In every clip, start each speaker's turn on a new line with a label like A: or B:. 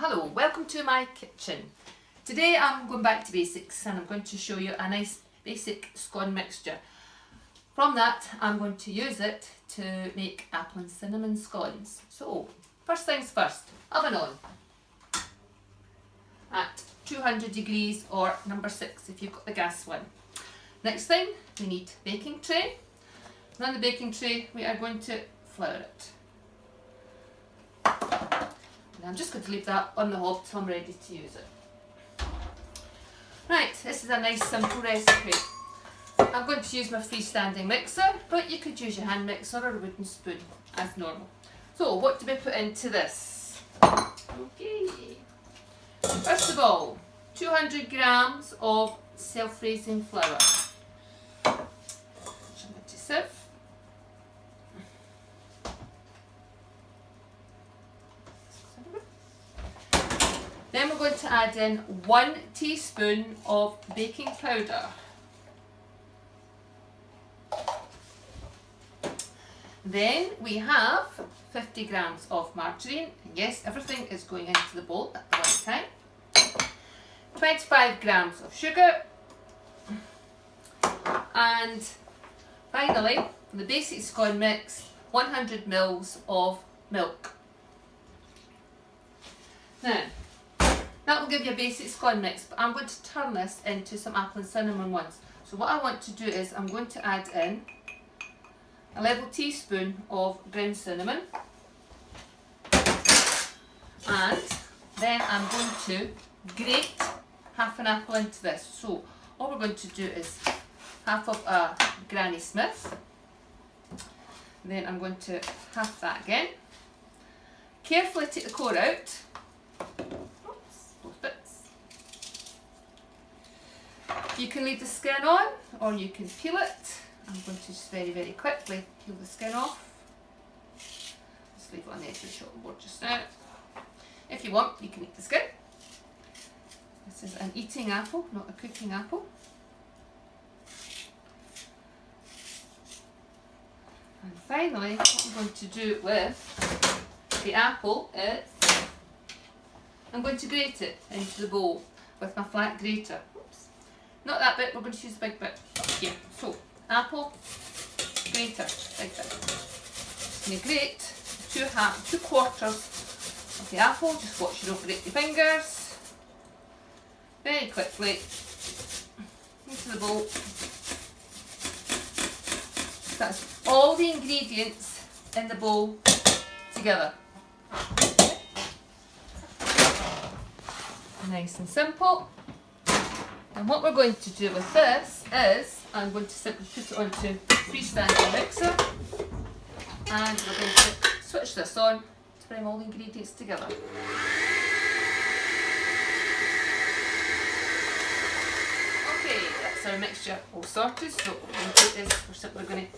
A: Hello, welcome to my kitchen. Today I'm going back to basics and I'm going to show you a nice basic scone mixture. From that I'm going to use it to make apple and cinnamon scones. So first things first, oven on at 200 degrees or number 6 if you've got the gas one. Next thing, we need baking tray. And on the baking tray we are going to flour it. And I'm just going to leave that on the hob till I'm ready to use it. Right, this is a nice simple recipe. I'm going to use my freestanding mixer, but you could use your hand mixer or a wooden spoon as normal. So what do we put into this? Okay. First of all, 200 grams of self-raising flour. Which I'm going to sieve. Then we're going to add in 1 teaspoon of baking powder. Then we have 50 grams of margarine. Yes, everything is going into the bowl at the one time. 25 grams of sugar. And finally, for the basic scone mix, 100 ml of milk. Now, that will give you a basic scone mix, but I'm going to turn this into some apple and cinnamon ones. So what I want to do is I'm going to add in a level teaspoon of ground cinnamon, and then I'm going to grate half an apple into this. So all we're going to do is half of a Granny Smith, then I'm going to half that again. Carefully take the core out. You can leave the skin on or you can peel it. I'm going to just very quickly peel the skin off. Just leave it on the edge of the chopping board just now. If you want, you can eat the skin. This is an eating apple, not a cooking apple. And finally, what I'm going to do with the apple is I'm going to grate it into the bowl with my flat grater. Oops. Not that bit, we're going to use the big bit up here. So, apple, grater, big bit. Just going to grate 2 quarters of the apple. Just watch you don't break your fingers. Very quickly into the bowl. That's all the ingredients in the bowl together. Nice and simple. And what we're going to do with this is I'm going to simply put it onto the freestanding mixer and we're going to switch this on to bring all the ingredients together. Okay, that's our mixture all sorted. So what we're going to do is we're simply going to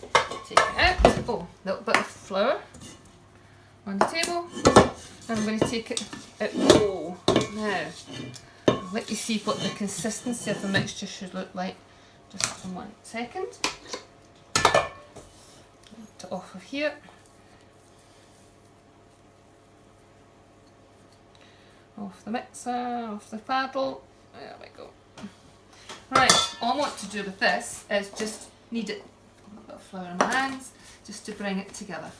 A: take it out. Oh, a little bit of flour on the table. And I'm going to take it out the bowl. Now, I'll let you see what the consistency of the mixture should look like. Just in 1 second. Get it off of here. Off the mixer, off the paddle. There we go. Right, all I want to do with this is just knead it, a little bit of flour in my hands, just to bring it together.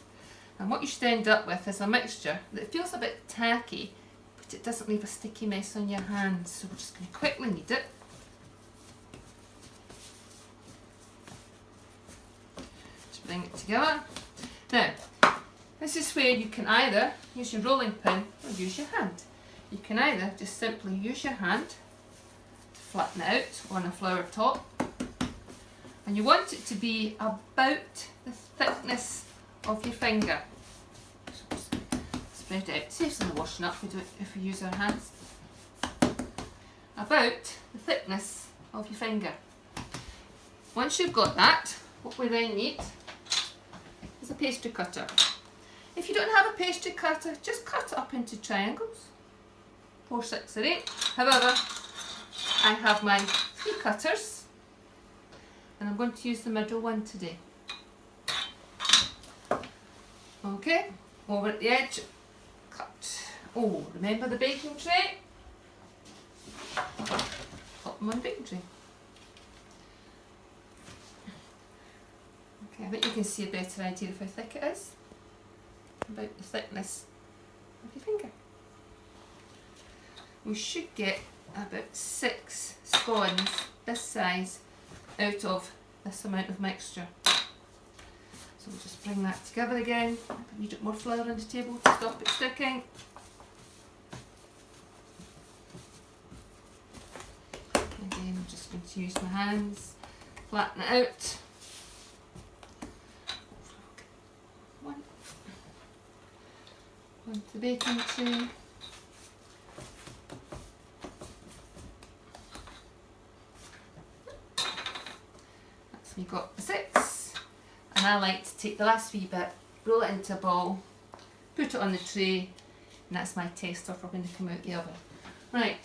A: And what you should end up with is a mixture that feels a bit tacky, but it doesn't leave a sticky mess on your hands. So we're just going to quickly knead it. Just bring it together. Now, this is where you can either use your rolling pin or use your hand. You can either just simply use your hand to flatten it out on a flour top. And you want it to be about the thickness of your finger. So spread it out. Saves in the washing up if we use our hands. About the thickness of your finger. Once you've got that, what we then need is a pastry cutter. If you don't have a pastry cutter, just cut it up into triangles. 4, 6 or 8. However, I have my 3 cutters and I'm going to use the middle one today. Okay, over at the edge, cut Oh, remember the baking tray? Pop them on the baking tray. Okay, I think you can see a better idea of how thick it is. About the thickness of your finger. We should get about 6 scones this size out of this amount of mixture. So we'll just bring that together again. Put a wee bit more flour on the table to stop it sticking. Again, I'm just going to use my hands, flatten it out. Onto the baking tray. That's me got 6. And I like to take the last wee bit, roll it into a ball, put it on the tray, and that's my tester for when they come out the oven. Right,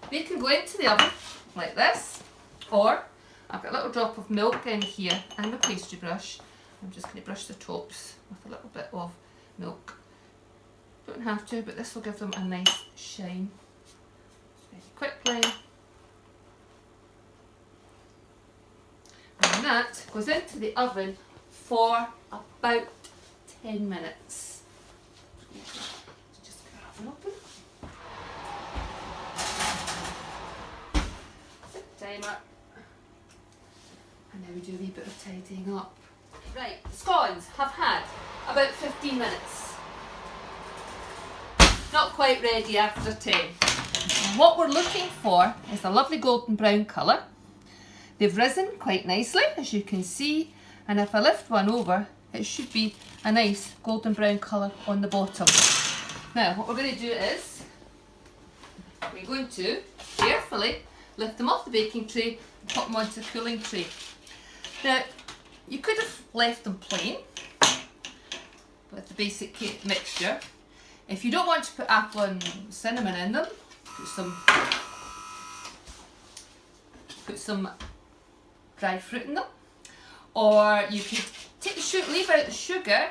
A: they can go into the oven like this, or I've got a little drop of milk in here and a pastry brush. I'm just going to brush the tops with a little bit of milk. Don't have to, but this will give them a nice shine. Very quickly. And that goes into the oven for about 10 minutes. Just get the oven open. Set the timer. And now we do a wee bit of tidying up. Right, the scones have had about 15 minutes. Not quite ready after 10. And what we're looking for is a lovely golden brown colour. They've risen quite nicely, as you can see, and if I lift one over, it should be a nice golden brown colour on the bottom. Now, what we're going to do is, we're going to carefully lift them off the baking tray and put them onto the cooling tray. Now, you could have left them plain with the basic cake mixture. If you don't want to put apple and cinnamon in them, put some dried fruit in them. Or you could take the leave out the sugar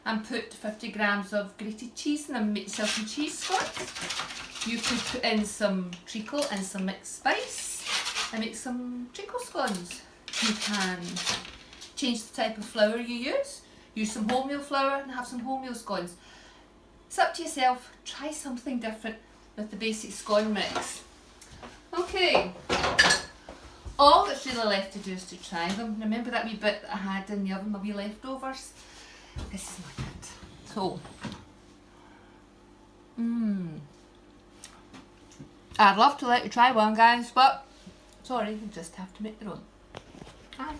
A: and put 50 grams of grated cheese in them, make yourself some cheese scones. You could put in some treacle and some mixed spice and make some treacle scones. You can change the type of flour you use. Use some wholemeal flour and have some wholemeal scones. It's up to yourself. Try something different with the basic scone mix. Okay, all that's really left to do is to try them. Remember that wee bit that I had in the oven, my wee leftovers? This is not it. So, I'd love to let you try one, guys, but sorry, you just have to make your own. Bye.